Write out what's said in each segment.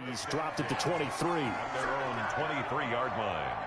He's dropped at the 23. At their own 23-yard line.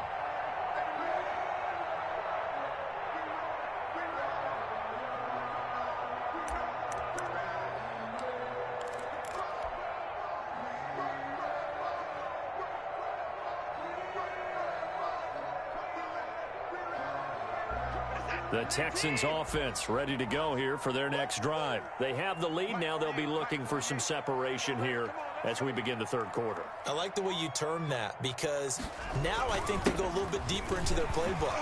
The Texans offense ready to go here for their next drive. They have the lead now. They'll be looking for some separation here as we begin the third quarter. I like the way you term that because now I think they go a little bit deeper into their playbook.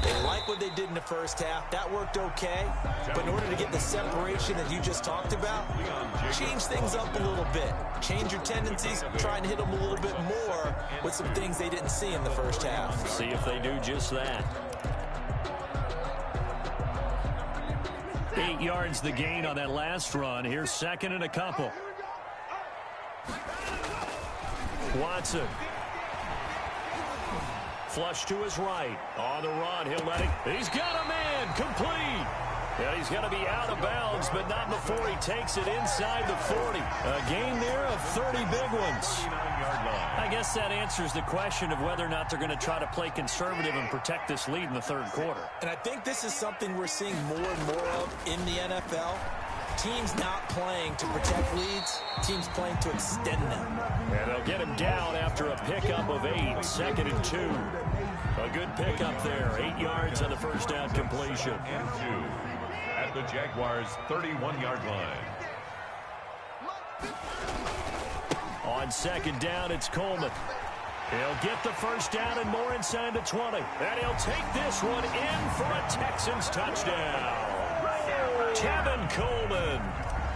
They like what they did in the first half. That worked okay. But in order to get the separation that you just talked about, change things up a little bit. Change your tendencies, try and hit them a little bit more with some things they didn't see in the first half. See if they do just that. 8 yards the gain on that last run. Here's second and a couple. Watson. Flush to his right. On the run. He'll let it. He's got a man. Complete. And he's going to be out of bounds, but not before he takes it inside the 40. A gain there of 30 big ones. I guess that answers the question of whether or not they're going to try to play conservative and protect this lead in the third quarter. And I think this is something we're seeing more and more of in the NFL. Teams not playing to protect leads, teams playing to extend them. And they'll get him down after a pickup of 8, second and 2. A good pickup there, 8 yards on the first down completion. And 2 at the Jaguars' 31-yard line. On second down, it's Coleman. He'll get the first down and more inside the 20. And he'll take this one in for a Texans touchdown. Tevin Coleman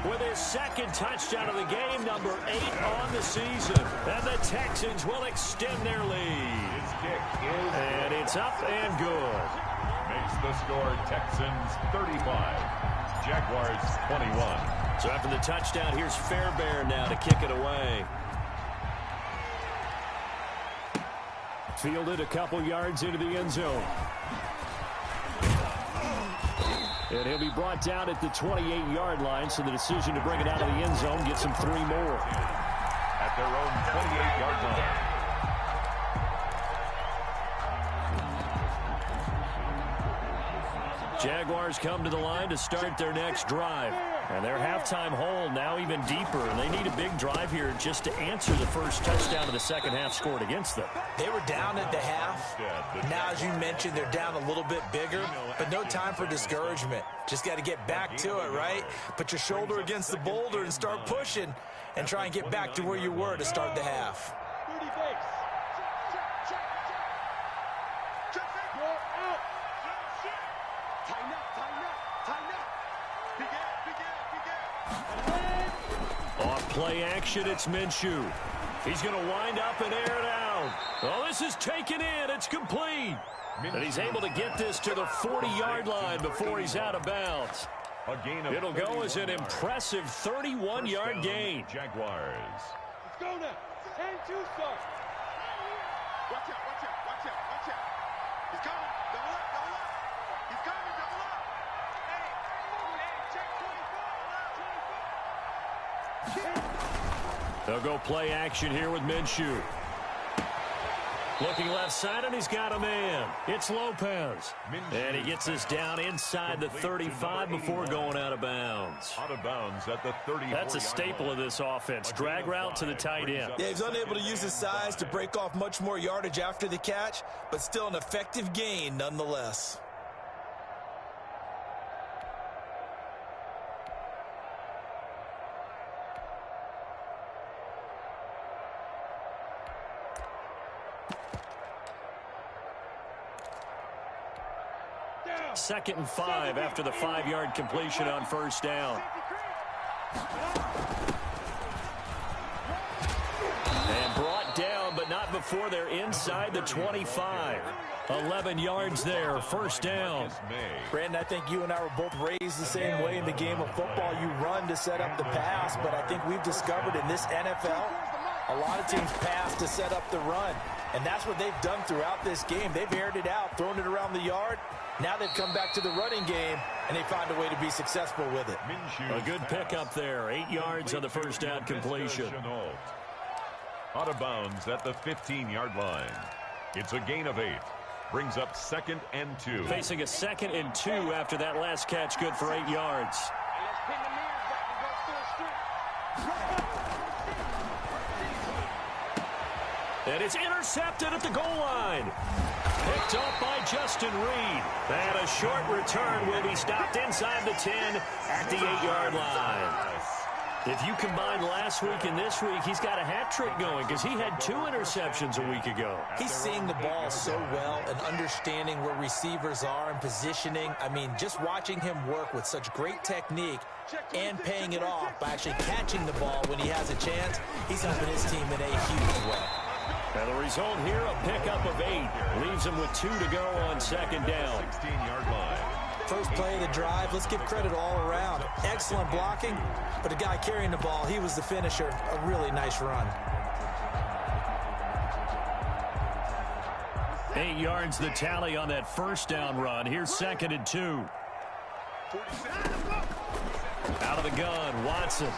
with his second touchdown of the game, number 8 on the season. And the Texans will extend their lead. His kick is and it's up and good. Makes the score Texans 35, Jaguars 21. So after the touchdown, here's Fairbairn now to kick it away. Fielded a couple yards into the end zone. And he'll be brought down at the 28-yard line, so the decision to bring it out of the end zone gets him 3 more. At their own 28-yard line. Jaguars come to the line to start their next drive. And their halftime hole now even deeper. And they need a big drive here just to answer the first touchdown of the second half scored against them. They were down at the half. Now, as you mentioned, they're down a little bit bigger. But no time for discouragement. Just got to get back to it, right? Put your shoulder against the boulder and start pushing. And try and get back to where you were to start the half. Play action, it's Minshew. He's going to wind up and air it out. Oh, this is taken in. It's complete. And he's able to get this to the 40-yard line before he's out of bounds. It'll go as an impressive 31-yard gain. Jaguars. Let's go now. 10-2, sir. Watch out, watch out, watch out, watch out. He's coming. Double up, double up. He's coming, double up. Hey, check 24. They'll go play action here with Minshew. Looking left side, and he's got a man. It's Lopez. And he gets us down inside the 35 before going out of bounds. Out of bounds at the 30. That's a staple of this offense. Drag route to the tight end. Yeah, he's unable to use his size to break off much more yardage after the catch, but still an effective gain nonetheless. Second and 5 after the 5-yard completion on first down. And brought down, but not before they're inside the 25. 11 yards there, first down. Brandon, I think you and I were both raised the same way in the game of football. You run to set up the pass, but I think we've discovered in this NFL, a lot of teams pass to set up the run. And that's what they've done throughout this game. They've aired it out, thrown it around the yard. Now they've come back to the running game, and they find a way to be successful with it. A good pickup there. 8 yards on the first down completion. Out of bounds at the 15-yard line. It's a gain of 8. Brings up 2nd and 2. Facing a 2nd and 2 after that last catch, good for 8 yards. And it's intercepted at the goal line. Picked up by Justin Reed. And a short return will be stopped inside the 10 at the 8-yard line. If you combine last week and this week, he's got a hat trick going because he had 2 interceptions a week ago. He's seeing the ball so well and understanding where receivers are and positioning. I mean, just watching him work with such great technique and paying it off by actually catching the ball when he has a chance, he's helping his team in a huge way. And the result here, a pickup of 8. Leaves him with 2 to go on 2nd down. 16-yard line. First play of the drive, let's give credit all around. Excellent blocking, but the guy carrying the ball, he was the finisher. A really nice run. 8 yards the tally on that first down run. Here's 2nd and 2. Out of the gun, Watson.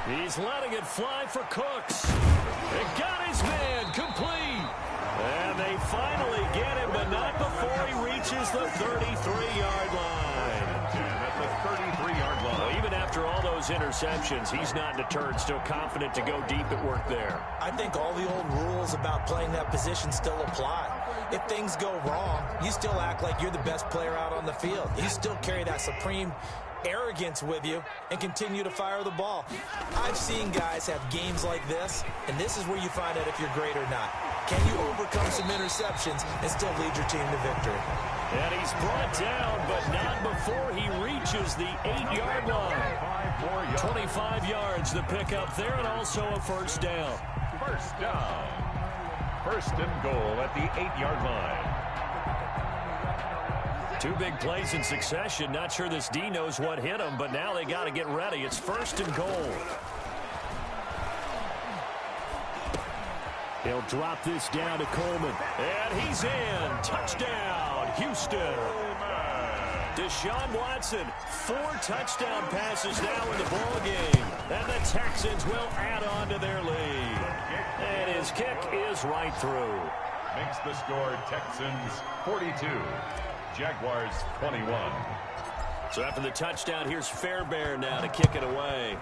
He's letting it fly for Cooks. It got his man complete. And they finally get him, but not before he reaches the 33-yard line. At the 33-yard line. Well, even after all those interceptions, he's not deterred, still confident to go deep at work there. I think all the old rules about playing that position still apply. If things go wrong, you still act like you're the best player out on the field. You still carry that supreme arrogance with you and continue to fire the ball. I've seen guys have games like this, and this is where you find out if you're great or not. Can you overcome some interceptions and still lead your team to victory? And he's brought down, but not before he reaches the 8-yard line. 25 yards the pickup there, and also a first down. First down. First and goal at the 8-yard line. 2 big plays in succession. Not sure this D knows what hit him, but now they got to get ready. It's first and goal. He'll drop this down to Coleman. And he's in. Touchdown, Houston. Deshaun Watson, 4 touchdown passes now in the ball game. And the Texans will add on to their lead. And his kick is right through. Makes the score Texans 42. Jaguars 21. So after the touchdown, here's Fairbairn now to kick it away.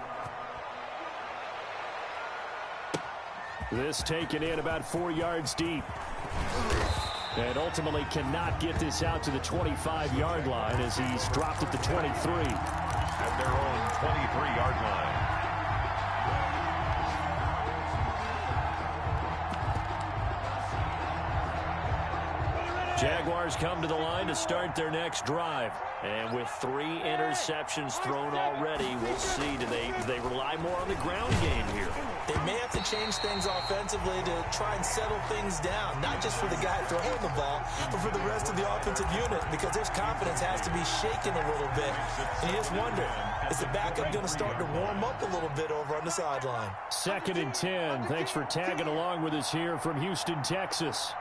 This taken in about 4 yards deep. And ultimately cannot get this out to the 25-yard line as he's dropped at the 23. At their own 23-yard line. Jaguars come to the line to start their next drive. And with 3 interceptions thrown already, we'll see. Do they rely more on the ground game here? They may have to change things offensively to try and settle things down, not just for the guy throwing the ball, but for the rest of the offensive unit, because their confidence has to be shaken a little bit. And you just wonder, is the backup going to start to warm up a little bit over on the sideline? 2nd and 10. Thanks for tagging along with us here from Houston, Texas.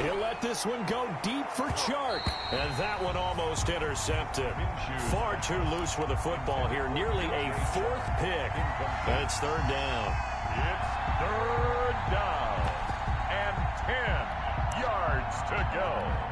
He'll let this one go deep for Chark. And that one almost intercepted. Far too loose with the football here. Nearly a 4th pick. And it's 3rd down. It's 3rd down. And 10 yards to go.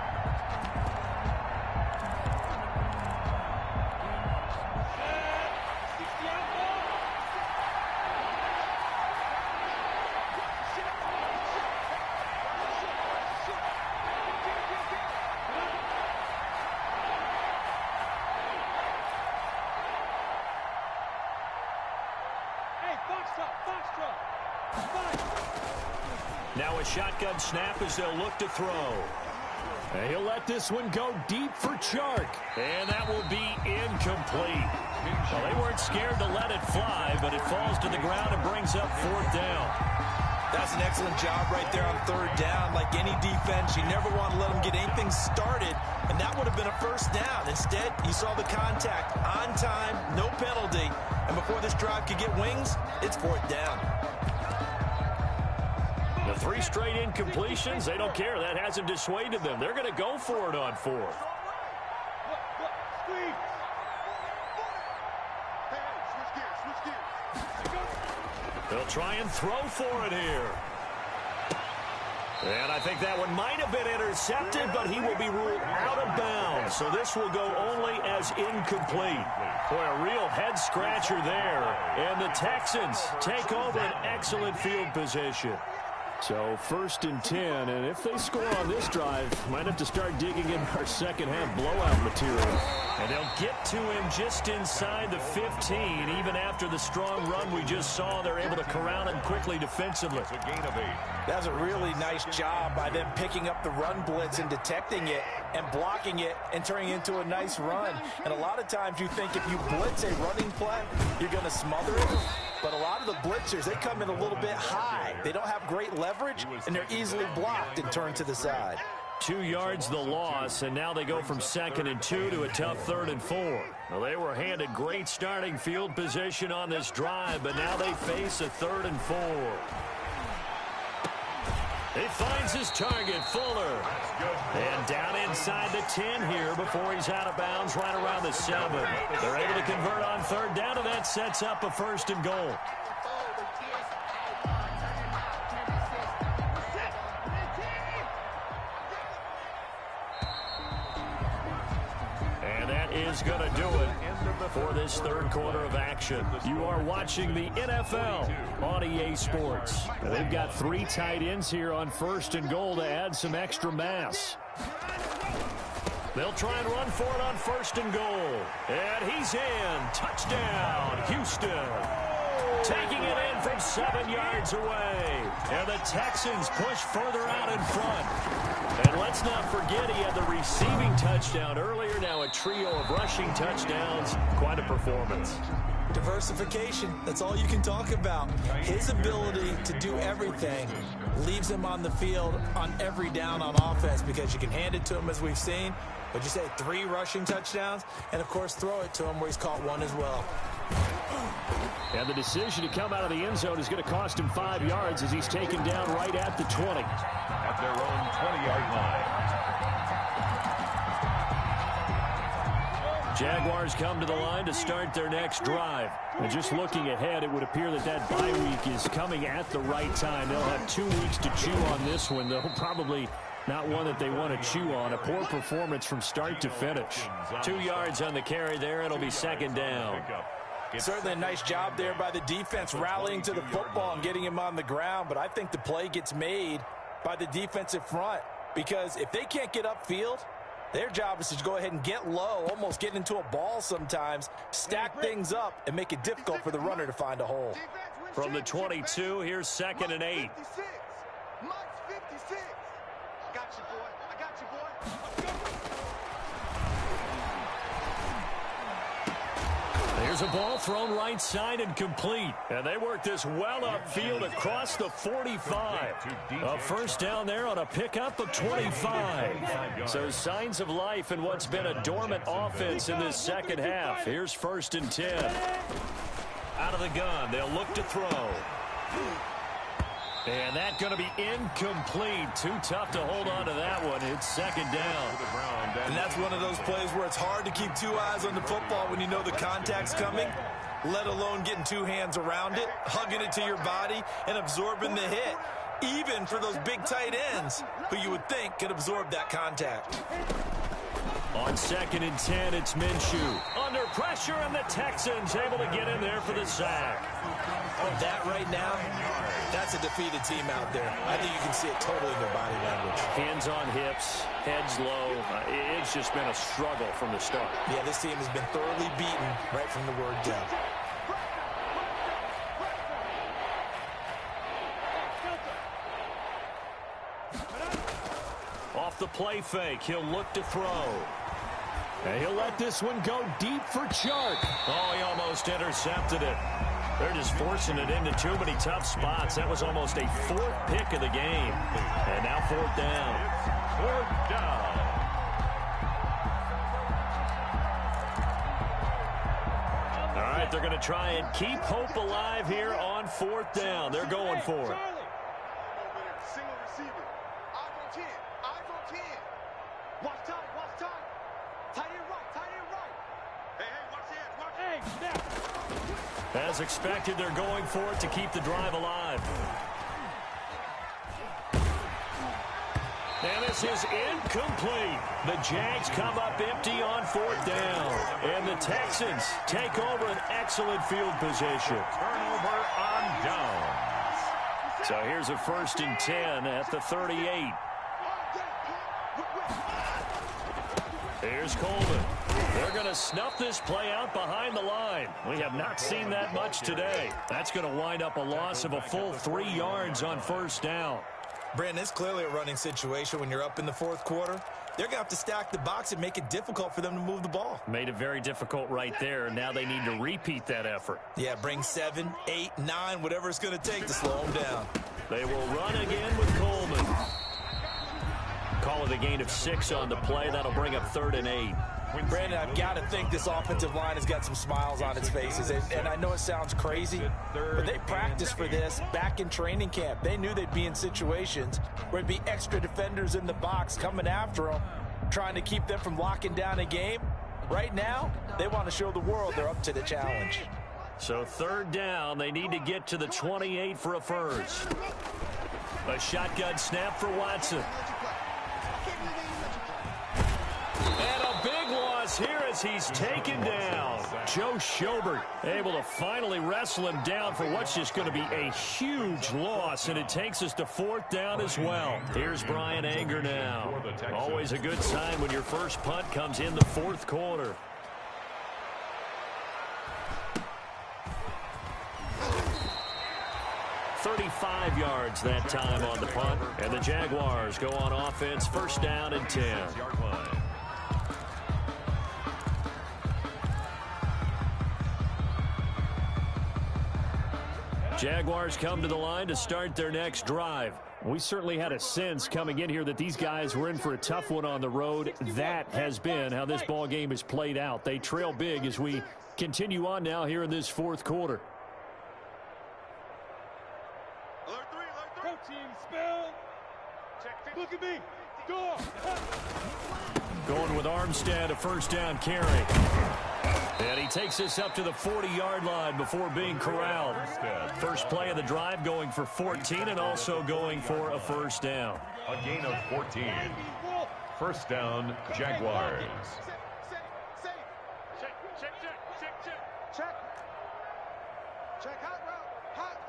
Now a shotgun snap as they'll look to throw. And he'll let this one go deep for Chark. And that will be incomplete. Well, they weren't scared to let it fly, but it falls to the ground and brings up 4th down. That's an excellent job right there on third down. Like any defense, you never want to let them get anything started, and that would have been a first down. Instead, you saw the contact on time, no penalty, and before this drive could get wings, it's fourth down. The 3 straight incompletions, they don't care. That hasn't dissuaded them. They're going to go for it on fourth. They'll try and throw for it here. And I think that one might have been intercepted, but he will be ruled out of bounds. So this will go only as incomplete. Boy, a real head-scratcher there. And the Texans take over an excellent field position. So 1st and 10, and if they score on this drive, might have to start digging in our second-half blowout material. And they'll get to him just inside the 15. Even after the strong run we just saw, they're able to corral him quickly defensively. It's a gain of 8. That's a really nice job by them picking up the run blitz and detecting it and blocking it and turning it into a nice run. And a lot of times you think if you blitz a running play, you're going to smother it. But a lot of the blitzers, they come in a little bit high. They don't have great leverage, and they're easily blocked and turned to the side. 2 yards the loss, and now they go from 2nd and 2 to a tough 3rd and 4. Well, they were handed great starting field position on this drive, but now they face a 3rd and 4. He finds his target, Fuller. And down inside the 10 here before he's out of bounds right around the 7. They're able to convert on 3rd down, and that sets up a 1st and goal. And that is going to do it for this 3rd quarter of action. You are watching the NFL on EA Sports. They've got 3 tight ends here on 1st and goal to add some extra mass. They'll try and run for it on 1st and goal. And he's in. Touchdown, Houston. Taking it in from 7 yards away. And the Texans push further out in front. And let's not forget he had the receiving touchdown earlier. Now a trio of rushing touchdowns. Quite a performance. Diversification, that's all you can talk about. His ability to do everything leaves him on the field on every down on offense because you can hand it to him as we've seen. What'd you say, 3 rushing touchdowns? And, of course, throw it to him where he's caught 1 as well. And the decision to come out of the end zone is going to cost him 5 yards as he's taken down right at the 20. At their own 20-yard line. Jaguars come to the line to start their next drive. And just looking ahead, it would appear that that bye week is coming at the right time. They'll have 2 weeks to chew on this one, though probably not one that they want to chew on. A poor performance from start to finish. 2 yards on the carry there. It'll be 2nd down. Certainly a nice job there by the defense rallying to the football and getting him on the ground. But I think the play gets made by the defensive front because if they can't get upfield, their job is to go ahead and get low, almost get into a ball sometimes, stack things up, and make it difficult for the runner to find a hole. From the 22, here's 2nd and 8. Max 56. I got you, boy. I got you, boy. Here's a ball thrown right side and complete. And they work this well upfield across the 45. A 1st down there on a pickup of 25. So signs of life in what's been a dormant offense in this 2nd half. Here's 1st and 10. Out of the gun, they'll look to throw. And that's going to be incomplete. Too tough to hold on to that one. It's 2nd down. And that's one of those plays where it's hard to keep 2 eyes on the football when you know the contact's coming, let alone getting 2 hands around it, hugging it to your body, and absorbing the hit, even for those big tight ends who you would think could absorb that contact. On 2nd and 10, it's Minshew. Under pressure, and the Texans able to get in there for the sack. That right now, that's a defeated team out there. I think you can see it totally in their body language. Hands on hips, heads low. It's just been a struggle from the start. Yeah, this team has been thoroughly beaten right from the word go. Off the play fake, he'll look to throw. And he'll let this one go deep for Chark. Oh, he almost intercepted it. They're just forcing it into too many tough spots. That was almost a fourth pick of the game. And now fourth down. It's fourth down. All right, they're going to try and keep hope alive here on fourth down. They're going for it. Single receiver. Eyes on 10. Eyes on 10. Watch time. Watch time. Tight end right. Tight end right. Hey, watch the edge. Watch. Hey, snap. As expected, they're going for it to keep the drive alive. And this is incomplete. The Jags come up empty on fourth down. And the Texans take over an excellent field position. Turnover on downs. So here's a 1st and 10 at the 38. Here's Coleman. They're going to snuff this play out behind the line. We have not seen that much today. That's going to wind up a loss of a full 3 yards on first down. Brandon, it's clearly a running situation when you're up in the fourth quarter. They're going to have to stack the box and make it difficult for them to move the ball. Made it very difficult right there. Now they need to repeat that effort. Yeah, bring 7, 8, 9, whatever it's going to take to slow them down. They will run again with Coleman. Call it a gain of 6 on the play. That'll bring up 3rd and 8. Brandon, I've got to think this offensive line has got some smiles on its faces. And I know it sounds crazy, but they practiced for this back in training camp. They knew they'd be in situations where it'd be extra defenders in the box coming after them, trying to keep them from locking down a game. Right now, they want to show the world they're up to the challenge. So 3rd down, they need to get to the 28 for a first. A shotgun snap for Watson. And a big loss here as he's taken down. Joe Schobert able to finally wrestle him down for what's just going to be a huge loss, and it takes us to 4th down as well. Here's Brian Anger now. Always a good sign when your first punt comes in the 4th quarter. .35 yards that time on the punt, and the Jaguars go on offense, 1st down and 10. Jaguars come to the line to start their next drive. We certainly had a sense coming in here that these guys were in for a tough one on the road. That has been how this ball game has played out. They trail big as we continue on now here in this 4th quarter. Alert 3. Go team, spell. Check. Look at me. Go. Going with Armstead, a 1st down carry. And he takes this up to the 40-yard line before being corralled. First play of the drive going for 14 and also going for a 1st down. A gain of 14. 1st down, Jaguars. Check. Hot.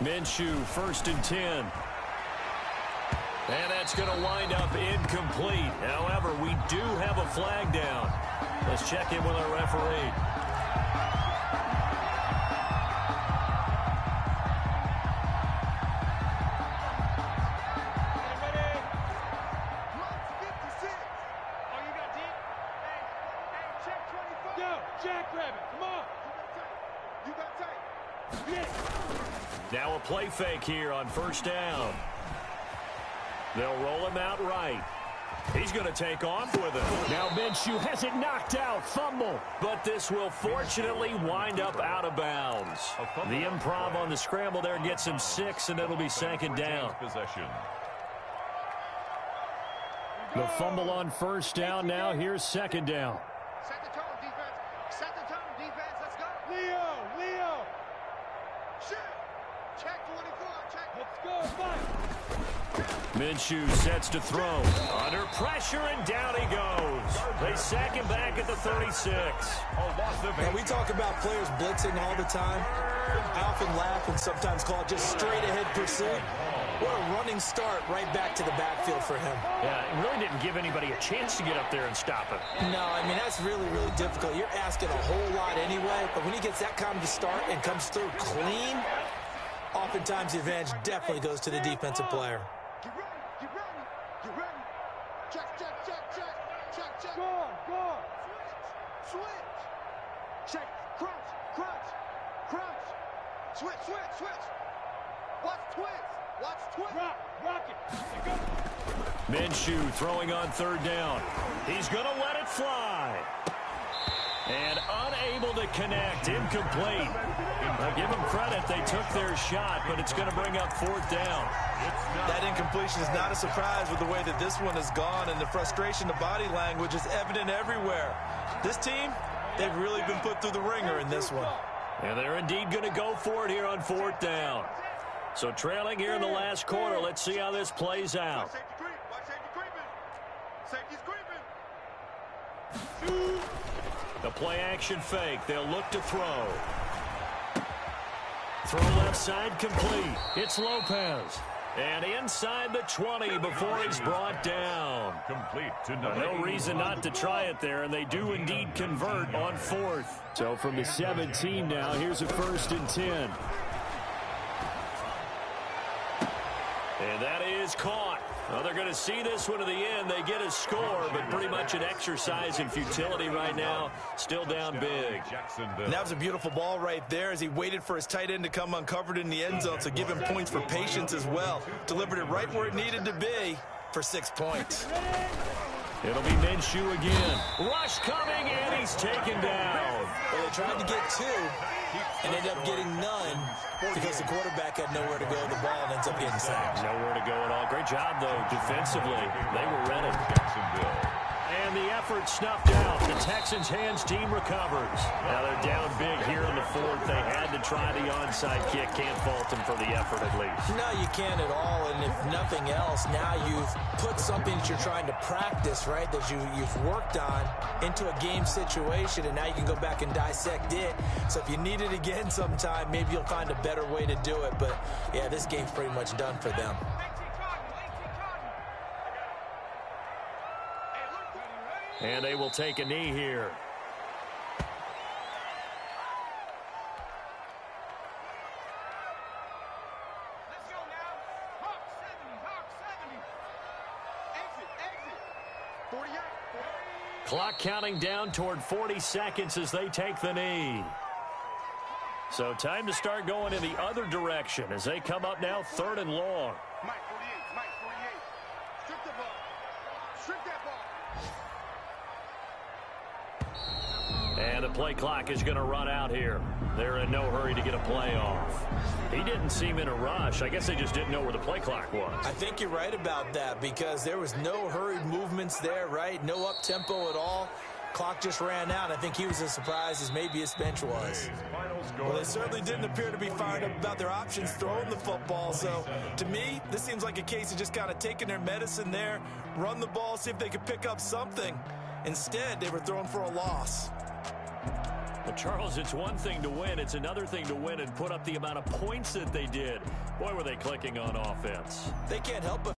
Minshew, 1st and 10. And that's going to wind up incomplete. However, we do have a flag down. Let's check in with our referee. Now a play fake here on 1st down. They'll roll him out right. He's going to take off with it. Now Minshew has it knocked out. Fumble. But this will fortunately wind up out of bounds. The improv on the scramble there gets him 6, and it'll be 2nd down. The fumble on 1st down. Now here's 2nd down. Set the tone, defense. Set the tone, defense. Let's go. Leo. Shit. Check 24. Check. Let's go. Fight. Minshew sets to throw. Under pressure, and down he goes. They sack him back at the 36. And we talk about players blitzing all the time. I often laugh and sometimes call it just straight-ahead pursuit. What a running start right back to the backfield for him. Yeah, it really didn't give anybody a chance to get up there and stop him. No, I mean, that's really, really difficult. You're asking a whole lot anyway, but when he gets that kind of a start and comes through clean, oftentimes the advantage definitely goes to the defensive player. Get ready. Check. Go. Switch. Check. Crouch. Crunch. Crunch. Switch, switch, switch. Watch twist. Watch twist. Rock it. Minshew throwing on third down. He's going to let it fly. And unable to connect. Incomplete. I'll give them credit. They took their shot, but it's going to bring up fourth down. That incompletion is not a surprise with the way that this one has gone, and the frustration, the body language is evident everywhere. This team, they've really been put through the ringer in this one. And they're indeed going to go for it here on fourth down. So trailing here in the last quarter. Let's see how this plays out. Watch safety creeping. Safety's creeping. The play action fake. They'll look to throw. Throw left side complete. It's Lopez. And inside the 20 before he's brought down. Complete to number No reason not to try it there, and they do indeed convert on fourth. So from the 17 now, here's a 1st and 10. And that is caught. Well, they're going to see this one to the end. They get a score, but pretty much an exercise in futility right now. Still down big. And that was a beautiful ball right there as he waited for his tight end to come uncovered in the end zone, so give him points for patience as well. Delivered it right where it needed to be for 6 points. It'll be Minshew again. Rush coming, and he's taken down. Well, they tried to get 2 and ended up getting none because the quarterback had nowhere to go with the ball and ends up getting sacked. Nowhere to go at all. Great job, though, defensively. They were ready. And the effort snuffed out. The Texans' hands team recovers. Now they're down big here in the fourth. They had to try the onside kick. Can't fault them for the effort at least. No, you can't at all. And if nothing else, now you've put something that you're trying to practice, right, that you've worked on into a game situation, and now you can go back and dissect it. So if you need it again sometime, maybe you'll find a better way to do it. But, yeah, this game's pretty much done for them. And they will take a knee here. Let's go now. Hawk 70. Exit. 48. Clock counting down toward 40 seconds as they take the knee. So time to start going in the other direction as they come up now 3rd and long. Mike 48. Strip the ball. Strip that ball. And the play clock is going to run out here. They're in no hurry to get a play off. He didn't seem in a rush. I guess they just didn't know where the play clock was. I think you're right about that because there was no hurried movements there, right? No up-tempo at all. Clock just ran out. I think he was as surprised as maybe his bench was. Well, they certainly didn't appear to be fired up about their options throwing the football. So, to me, this seems like a case of just kind of taking their medicine there, run the ball, see if they could pick up something. Instead, they were throwing for a loss. Well, Charles, it's one thing to win. It's another thing to win and put up the amount of points that they did. Boy, were they clicking on offense. They can't help but